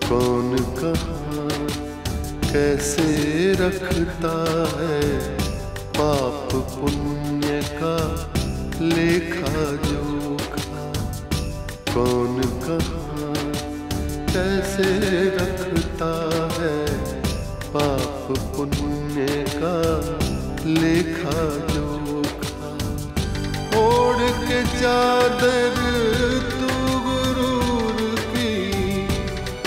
कौन कहाँ कैसे रखता है पाप पुण्य का लेखा जोखा। कौन कहाँ कैसे रखता है पाप पुण्य का लेखा जोखा। ओढ़ के चादर तू गुरूर की,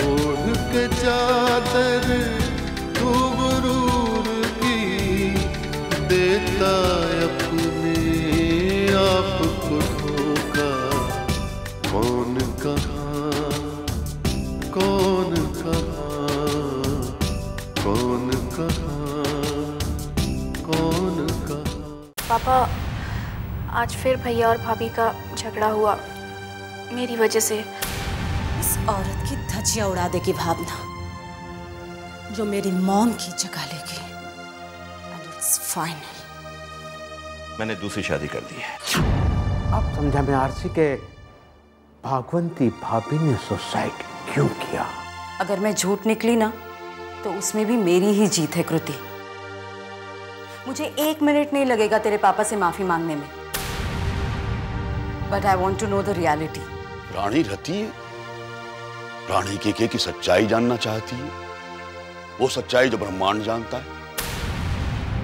ओढ़ के चादर तू गुरूर की, देता अपने आप को धोखा। कौन कहाँ कौन कहाँ कौन कहाँ कौन कहाँ। पापा, आज फिर भैया और भाभी का झगड़ा हुआ मेरी वजह से। इस औरत की धज्जियां उड़ा देगी भावना, जो मेरी मॉम की जगह लेगी। And it's final. मैंने दूसरी शादी कर दी है। अब समझा मैं आरसी के भागवंती भाभी ने सुसाइड क्यों किया। अगर मैं झूठ निकली ना तो उसमें भी मेरी ही जीत है कृति। मुझे 1 मिनट नहीं लगेगा तेरे पापा से माफी मांगने में। But I want to know the reality. रानी रहती है, रानी के की सच्चाई जानना चाहती है, वो सच्चाई जो ब्रह्मांड जानता है।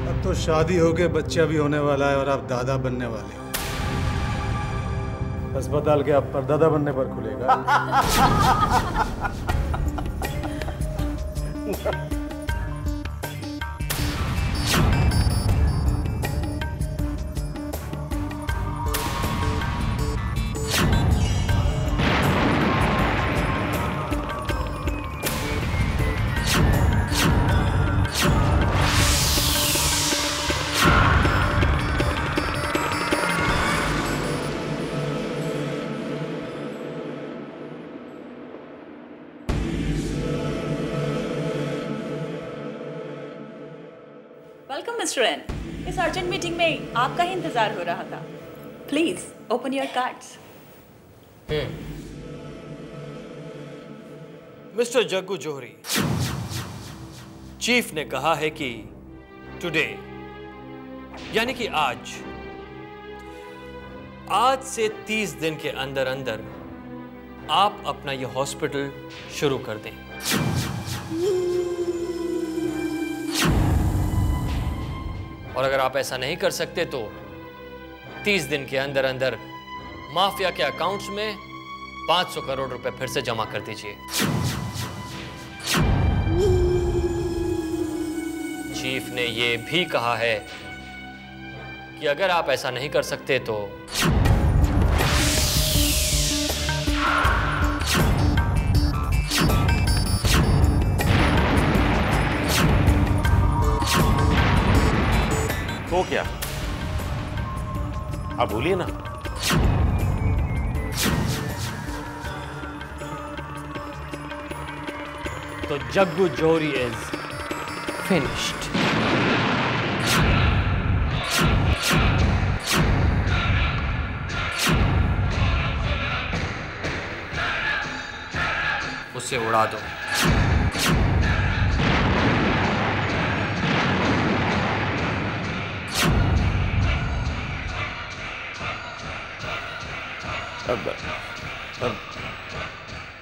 अब तो शादी हो के बच्चा भी होने वाला है और आप दादा बनने वाले हो। अस्पताल के आप परदादा बनने पर खुलेगा। Welcome mister N. इस अर्जेंट मीटिंग में आपका ही इंतजार हो रहा था। Please open your cards. Mister Jaggu Johri, chief ने कहा है कि टुडे यानी कि आज से 30 दिन के अंदर अंदर आप अपना ये हॉस्पिटल शुरू कर दें। और अगर आप ऐसा नहीं कर सकते तो 30 दिन के अंदर अंदर माफिया के अकाउंट्स में 500 करोड़ रुपए फिर से जमा कर दीजिए। चीफ ने यह भी कहा है कि अगर आप ऐसा नहीं कर सकते तो क्या आप भूलिए ना। तो जग्गू जोहरी इज फिनिश्ड। उसे उड़ा दो।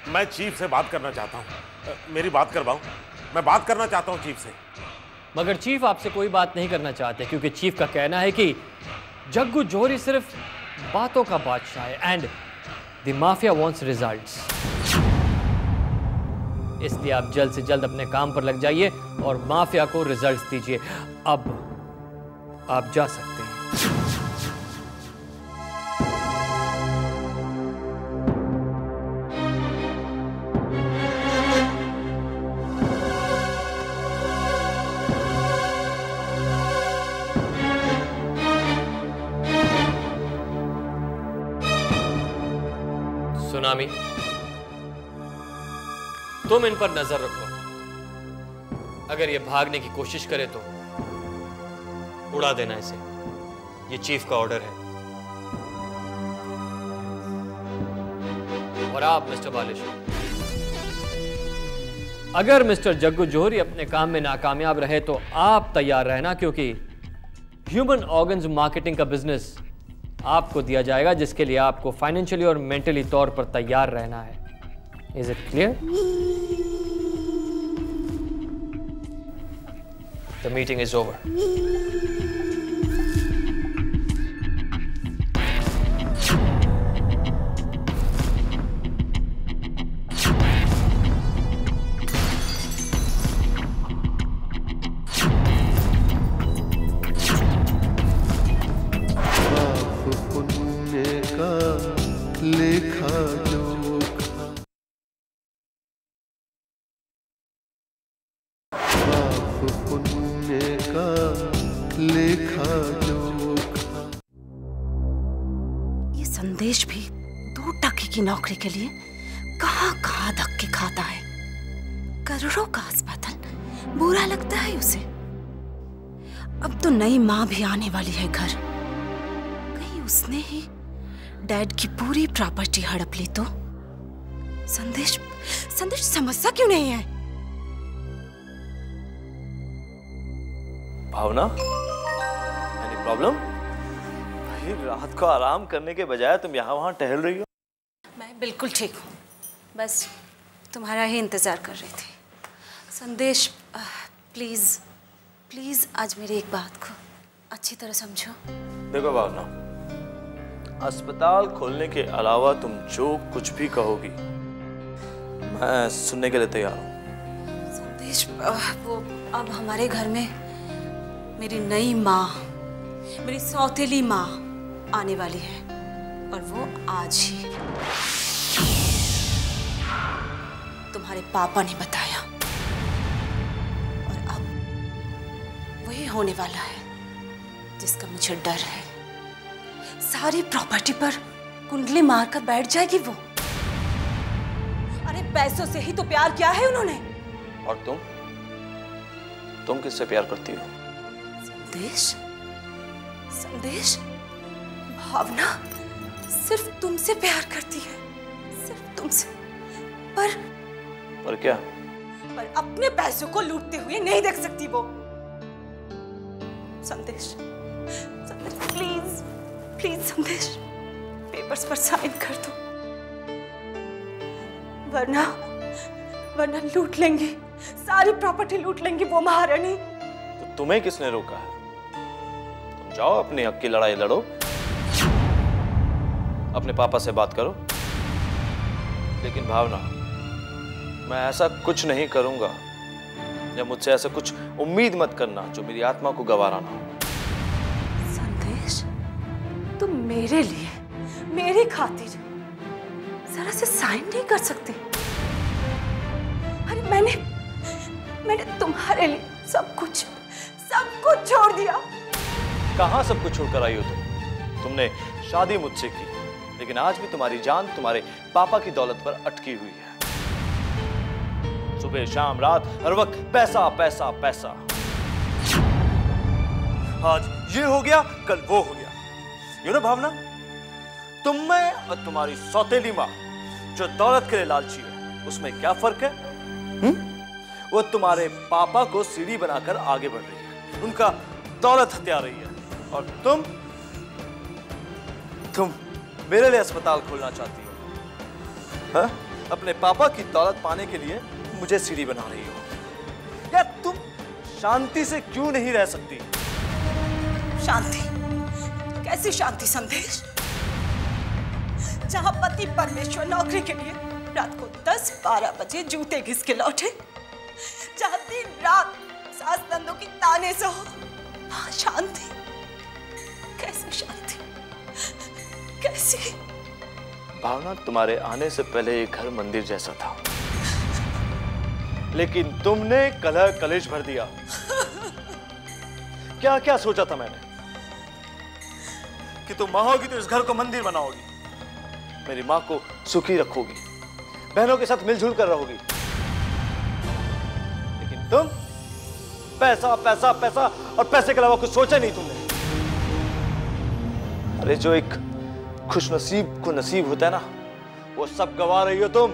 मैं चीफ से बात करना चाहता हूँ, मेरी बात करवाऊं। मैं बात करना चाहता हूँ चीफ से। मगर चीफ आपसे कोई बात नहीं करना चाहते क्योंकि चीफ का कहना है कि जग्गू जोहरी सिर्फ बातों का बादशाह है and the mafia wants results. इसलिए आप जल्द से जल्द अपने काम पर लग जाइए और माफिया को रिजल्ट्स दीजिए। अब आप जा सकते हैं। सुनामी, तुम इन पर नजर रखो। अगर ये भागने की कोशिश करे तो उड़ा देना इसे। ये चीफ का ऑर्डर है। और आप मिस्टर बालिश अगर मिस्टर जग्गू जोहरी अपने काम में नाकामयाब रहे तो आप तैयार रहना, क्योंकि ह्यूमन ऑर्गन्स मार्केटिंग का बिजनेस आपको दिया जाएगा, जिसके लिए आपको फाइनेंशियली और मेंटली तौर पर तैयार रहना है। Is it clear? The meeting is over. लेखा जोखा, पाप पुण्य का लेखा जोखा। ये संदेश भी 2 टके की नौकरी के लिए कहां धक्के खाता है। करोड़ों का अस्पताल, बुरा लगता है उसे। अब तो नई माँ भी आने वाली है घर, कहीं उसने ही डैड की पूरी प्रॉपर्टी हड़प ली तो? संदेश समझता क्यों नहीं है? भावना, एनी प्रॉब्लम? भाई रात को आराम करने के बजाय तुम यहाँ वहाँ टहल रही हो। मैं बिल्कुल ठीक हूँ, बस तुम्हारा ही इंतजार कर रही थी। संदेश, प्लीज आज मेरी एक बात को अच्छी तरह समझो। देखो भावना, अस्पताल खोलने के अलावा तुम जो कुछ भी कहोगी मैं सुनने के लिए तैयार हूँ। संदेश, वो अब हमारे घर में मेरी नई माँ, मेरी सौतेली माँ आने वाली है, और वो आज ही। तुम्हारे पापा ने बताया, और अब वही होने वाला है जिसका मुझे डर है। सारी प्रॉपर्टी पर कुंडली मारकर बैठ जाएगी वो। अरे पैसों से ही तो प्यार किया है उन्होंने। और तुम किससे प्यार करती हो? संदेश, भावना सिर्फ तुमसे प्यार करती है, सिर्फ तुमसे। पर क्या? पर अपने पैसों को लूटते हुए नहीं देख सकती वो। संदेश प्लीज संदेश, पेपर्स पर साइन कर दो, वरना लूट लेंगी, सारी प्रॉपर्टी लूट लेंगी वो महारानी। तो तुम्हें किसने रोका है? तुम जाओ अपनी हक की लड़ाई लड़ो, अपने पापा से बात करो। लेकिन भावना, मैं ऐसा कुछ नहीं करूंगा, या मुझसे ऐसा कुछ उम्मीद मत करना जो मेरी आत्मा को गवारा ना हो। संदेश, तुम मेरे लिए, मेरी खातिर जरा से साइन नहीं कर सकते? अरे मैंने तुम्हारे लिए सब कुछ छोड़ दिया। कहां सब कुछ छोड़कर आई हो तुमने शादी मुझसे की, लेकिन आज भी तुम्हारी जान तुम्हारे पापा की दौलत पर अटकी हुई है। सुबह शाम रात हर वक्त पैसा पैसा पैसा। आज ये हो गया, कल वो हो गया। यू नो भावना, तुम में और तुम्हारी सौतेली माँ जो दौलत के लिए लालची है, उसमें क्या फर्क है? वो तुम्हारे पापा को सीढ़ी बनाकर आगे बढ़ रही है, उनका दौलत हत्या रही है, और तुम मेरे लिए अस्पताल खोलना चाहती हो। हाँ? अपने पापा की दौलत पाने के लिए मुझे सीढ़ी बना रही हो। यार तुम शांति से क्यों नहीं रह सकती? शांति? कैसी शांति संदेश? जहां पति परमेश्वर नौकरी के लिए रात को 10-12 बजे जूते घिस के लौटे, जहां दिन रात सास नंदों की ताने से हो, वहां शांति? कैसी शांति? कैसी? भावना, तुम्हारे आने से पहले ये घर मंदिर जैसा था, लेकिन तुमने कलह कलेश भर दिया। क्या क्या सोचा था मैंने कि तुम मां होगी तो इस घर को मंदिर बनाओगी, मेरी मां को सुखी रखोगी, बहनों के साथ मिलजुल कर रहोगी। लेकिन तुम पैसा पैसा पैसा और पैसे के अलावा कुछ सोचा नहीं तुमने। अरे जो एक खुशनसीब को नसीब होता है ना, वो सब गवा रही हो तुम।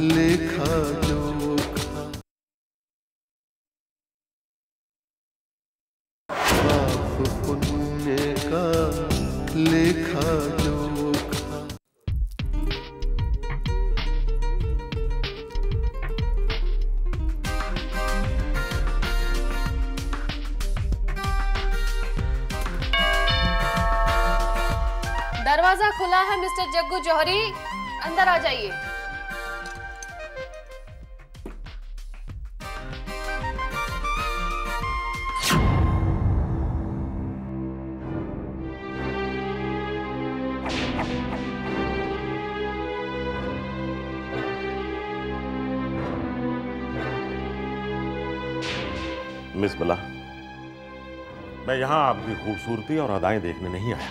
लेखा जोखा। पाप पुण्य का लेखा जोखा। दरवाजा खुला है मिस्टर जग्गू जौहरी, अंदर आ जाइए। मिस बला, मैं यहां आपकी खूबसूरती और अदाएं देखने नहीं आया,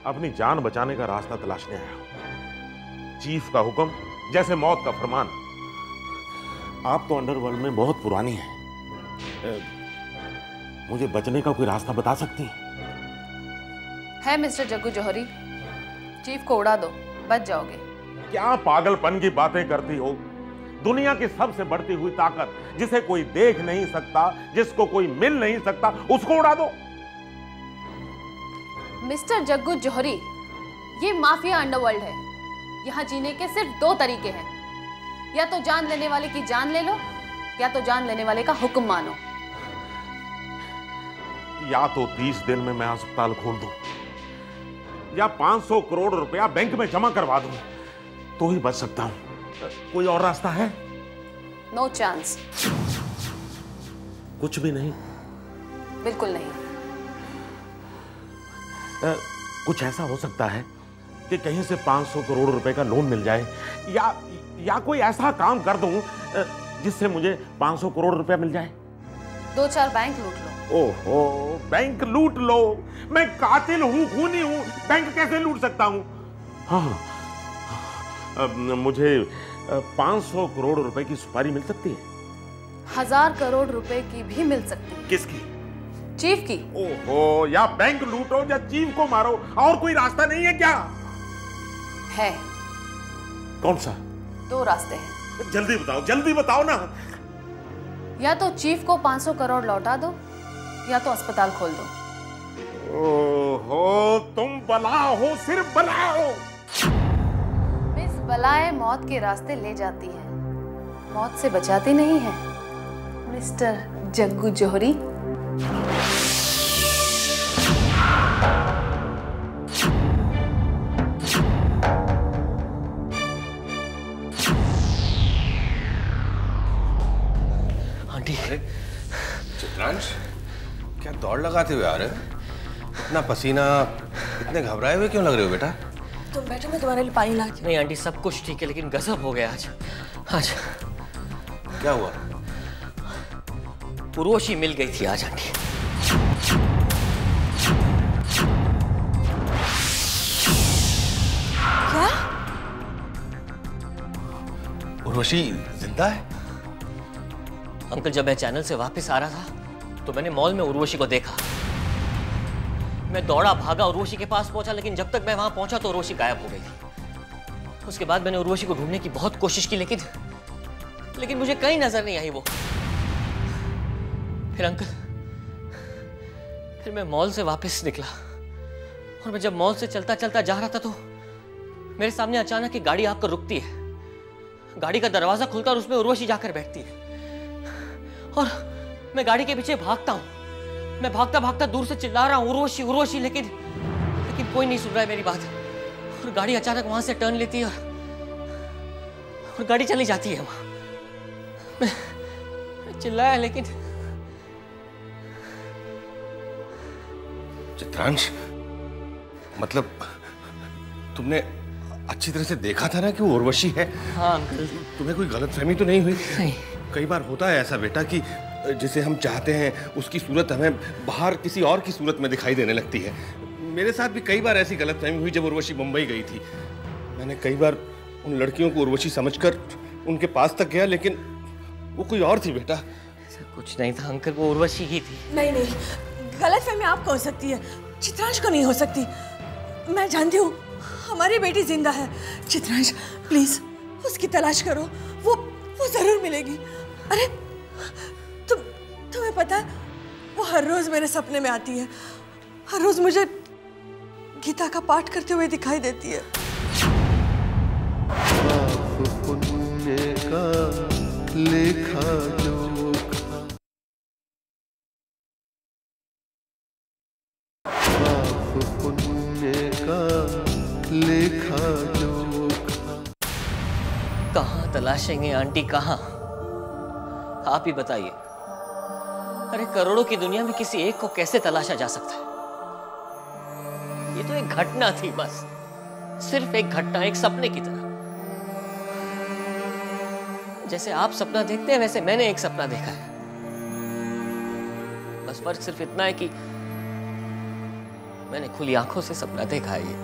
अपनी जान बचाने का रास्ता तलाशने आया हूं। चीफ का हुक्म जैसे मौत का फरमान। आप तो अंडरवर्ल्ड में बहुत पुरानी हैं, मुझे बचने का कोई रास्ता बता सकती हैं? है मिस्टर जग्गू जौहरी, चीफ को उड़ा दो, बच जाओगे। क्या पागलपन की बातें करती हो? दुनिया की सबसे बढ़ती हुई ताकत, जिसे कोई देख नहीं सकता, जिसको कोई मिल नहीं सकता, उसको उड़ा दो। मिस्टर जग्गू जौहरी, ये माफिया अंडरवर्ल्ड है। यहाँ जीने के सिर्फ दो तरीके हैं, या तो जान लेने वाले की जान ले लो, या तो जान लेने वाले का हुक्म मानो। या तो 30 दिन में मैं अस्पताल खोल दूं, या 500 करोड़ रुपया बैंक में जमा करवा दूं, तो ही बच सकता हूं। कोई और रास्ता है? No chance. कुछ भी नहीं? बिल्कुल नहीं। कुछ ऐसा हो सकता है कि कहीं से 500 करोड़ रुपए का लोन मिल जाए, या कोई ऐसा काम कर दूं जिससे मुझे 500 करोड़ रुपया मिल जाए? 2-4 बैंक लूट लो। ओहो, बैंक लूट लो? मैं कातिल हूं, खूनी हूं, बैंक कैसे लूट सकता हूं? हाँ, मुझे 500 करोड़ रुपए की सुपारी मिल सकती है? 1000 करोड़ रुपए की भी मिल सकती है। किसकी? चीफ की। ओहो, या बैंक लूटो या चीफ को मारो, और कोई रास्ता नहीं है क्या? है। कौन सा? 2 रास्ते हैं। जल्दी बताओ ना। या तो चीफ को 500 करोड़ लौटा दो, या तो अस्पताल खोल दो। ओहो, तुम बला हो, सिर्फ बला हो। मिस बलाएं मौत के रास्ते ले जाती है, मौत से बचाती नहीं है मिस्टर जग्गू जौहरी। आंटी। चित्रांश, क्या दौड़ लगाते हुए आ रहे हो? इतना पसीना, इतने घबराए हुए क्यों लग रहे हो बेटा? तुम बैठो, मैं तुम्हारे लिए पानी ला। नहीं आंटी, सब कुछ ठीक है, लेकिन गजब हो गया आज। क्या हुआ? उर्वशी मिल गई थी आज आंटी। क्या? उर्वशी जिंदा है? अंकल, जब मैं चैनल से वापस आ रहा था तो मैंने मॉल में उर्वशी को देखा। मैं दौड़ा भागा, उर्वशी के पास पहुंचा, लेकिन जब तक मैं वहां पहुंचा तो उर्वशी गायब हो गई थी। उसके बाद मैंने उर्वशी को ढूंढने की बहुत कोशिश की, लेकिन मुझे कहीं नजर नहीं आई वो। फिर अंकल, फिर मैं मॉल से वापस निकला, और मैं जब मॉल से चलता चलता जा रहा था तो मेरे सामने अचानक एक गाड़ी आकर रुकती है। गाड़ी का दरवाजा खुलता और उसमें उर्वशी जाकर बैठती है, और मैं गाड़ी के पीछे भागता हूं। मैं भागता भागता दूर से चिल्ला रहा हूं, उर्वशी उर्वशी, लेकिन कोई नहीं सुन रहा है मेरी बात। और गाड़ी अचानक वहां से टर्न लेती है और गाड़ी चली जाती है वहां। मैं चिल्लाया, लेकिन चित्रांश, मतलब तुमने अच्छी तरह से देखा था ना कि वो उर्वशी है? हाँ अंकल। तुम्हें कोई गलतफहमी तो नहीं हुई? नहीं। कई बार होता है ऐसा बेटा कि जिसे हम चाहते हैं उसकी सूरत हमें बाहर किसी और की सूरत में दिखाई देने लगती है। मेरे साथ भी कई बार ऐसी गलतफहमी हुई जब उर्वशी मुंबई गई थी। मैंने कई बार उन लड़कियों को उर्वशी समझकर उनके पास तक गया, लेकिन वो कोई और थी बेटा। कुछ नहीं था अंकल, वो उर्वशी ही थी। नहीं नहीं, गलतफहमी आपको हो सकती है, चित्रांश को नहीं हो सकती। मैं जानती हूँ हमारी बेटी जिंदा है। चित्रांश प्लीज उसकी तलाश करो, वो जरूर मिलेगी। अरे तुम्हें पता है, वो हर रोज मेरे सपने में आती है, हर रोज मुझे गीता का पाठ करते हुए दिखाई देती है। पाप पुण्य का लेखा जोखा, पाप पुण्य का लेखा जोखा। कहाँ तलाशेंगे आंटी, कहाँ? आप ही बताइए। अरे करोड़ों की दुनिया में किसी एक को कैसे तलाशा जा सकता है? ये तो एक घटना थी, बस सिर्फ एक घटना, एक सपने की तरह। जैसे आप सपना देखते हैं वैसे मैंने एक सपना देखा है। बस फर्क सिर्फ इतना है कि मैंने खुली आंखों से सपना देखा है ये।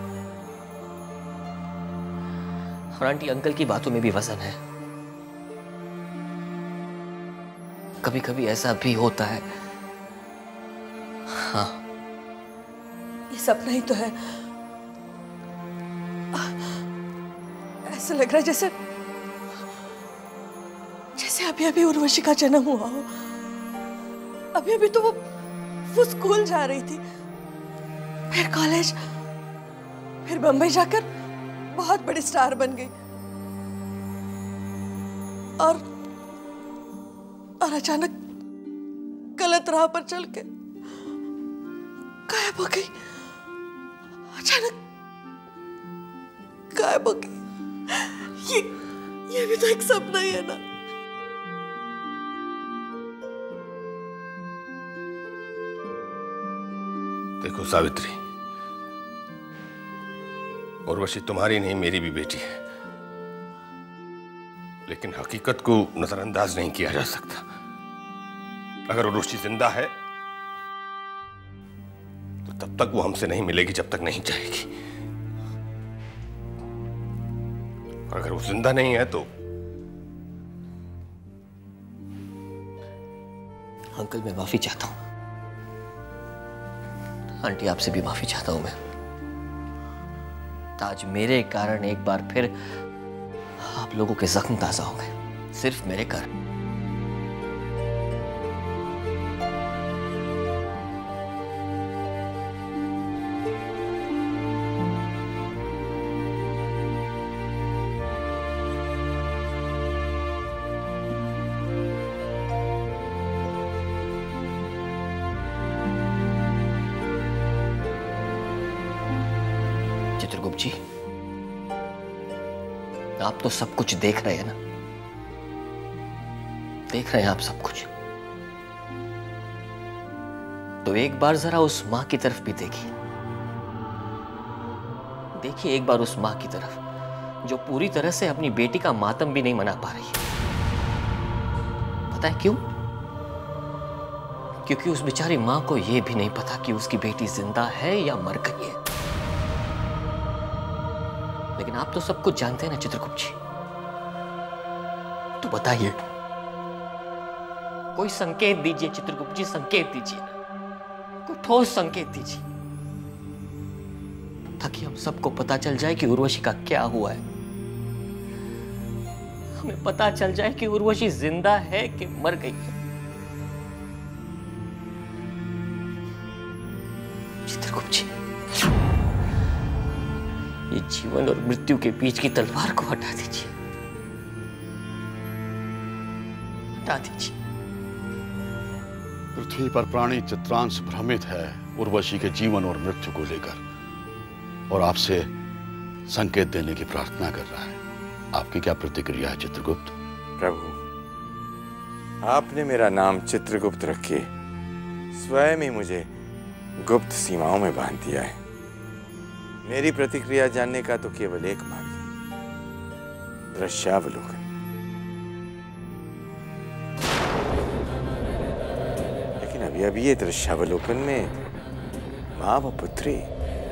और आंटी अंकल की बातों में भी वजन है। कभी कभी ऐसा भी होता है। हाँ, ये सपना ही तो है। ऐसा लग रहा है जैसे अभी उर्वशी का जन्म हुआ हो। अभी तो वो स्कूल जा रही थी, फिर कॉलेज, फिर बंबई जाकर बहुत बड़ी स्टार बन गई, और अचानक गलत राह पर चल के गायब हो गई। अचानक गायब हो गई। ये भी तो एक सपना ही है ना। देखो सावित्री, उर्वशी तुम्हारी नहीं मेरी भी बेटी है, लेकिन हकीकत को नजरअंदाज नहीं किया जा सकता। अगर उर्वशी जिंदा है तो तब तक वो हमसे नहीं मिलेगी जब तक नहीं चाहेगी, और अगर वो जिंदा नहीं है तो अंकल मैं माफी चाहता हूं। आंटी आपसे भी माफी चाहता हूं मैं। आज मेरे कारण एक बार फिर आप लोगों के जख्म ताजा हो गए, सिर्फ मेरे कारण। चित्रगुप्त जी, आप तो सब कुछ देख रहे हैं ना, देख रहे हैं आप सब कुछ। तो एक बार जरा उस मां की तरफ भी देखिए। देखिए एक बार उस मां की तरफ जो पूरी तरह से अपनी बेटी का मातम भी नहीं मना पा रही है। पता है क्यों? क्योंकि उस बेचारी मां को यह भी नहीं पता कि उसकी बेटी जिंदा है या मर गई है। लेकिन आप तो सब कुछ जानते हैं ना चित्रगुप्त जी, तो बताइए, कोई संकेत दीजिए चित्रगुप्त जी, संकेत दीजिए, कोई ठोस संकेत दीजिए, ताकि हम सबको पता चल जाए कि उर्वशी का क्या हुआ है। हमें पता चल जाए कि उर्वशी जिंदा है कि मर गई है। चित्रगुप्त जी, ये जीवन और मृत्यु के बीच की तलवार को हटा दीजिए, हटा दीजिए। पृथ्वी पर प्राणी चित्रांश भ्रमित है उर्वशी के जीवन और मृत्यु को लेकर, और आपसे संकेत देने की प्रार्थना कर रहा है। आपकी क्या प्रतिक्रिया है चित्रगुप्त? प्रभु, आपने मेरा नाम चित्रगुप्त रख के स्वयं ही मुझे गुप्त सीमाओं में बांध दिया है। मेरी प्रतिक्रिया जानने का तो केवल एक मार्ग है, दृश्यावलोकन। लेकिन अभी अभी ये दृश्यावलोकन में मां व पुत्री,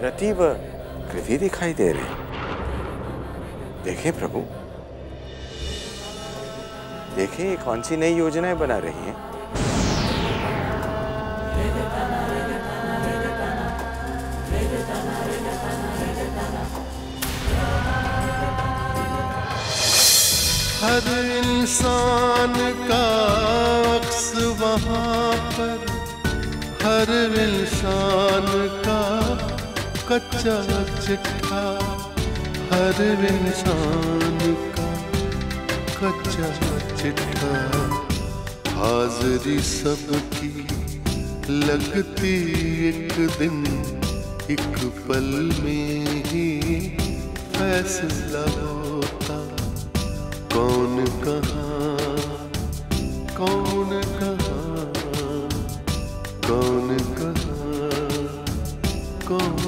रति व कृति दिखाई दे रही। देखें प्रभु, देखें ये कौन सी नई योजनाएं बना रही हैं। हर इंसान का अक्स वहाँ पर, हर इंसान का कच्चा चिट्ठा, हर इंसान का कच्चा चिट्ठा। हाज़िरी सबकी लगती एक दिन, एक पल में ही फैसला होता। कौन कहाँ, कौन कहाँ, कौन कहाँ, कौन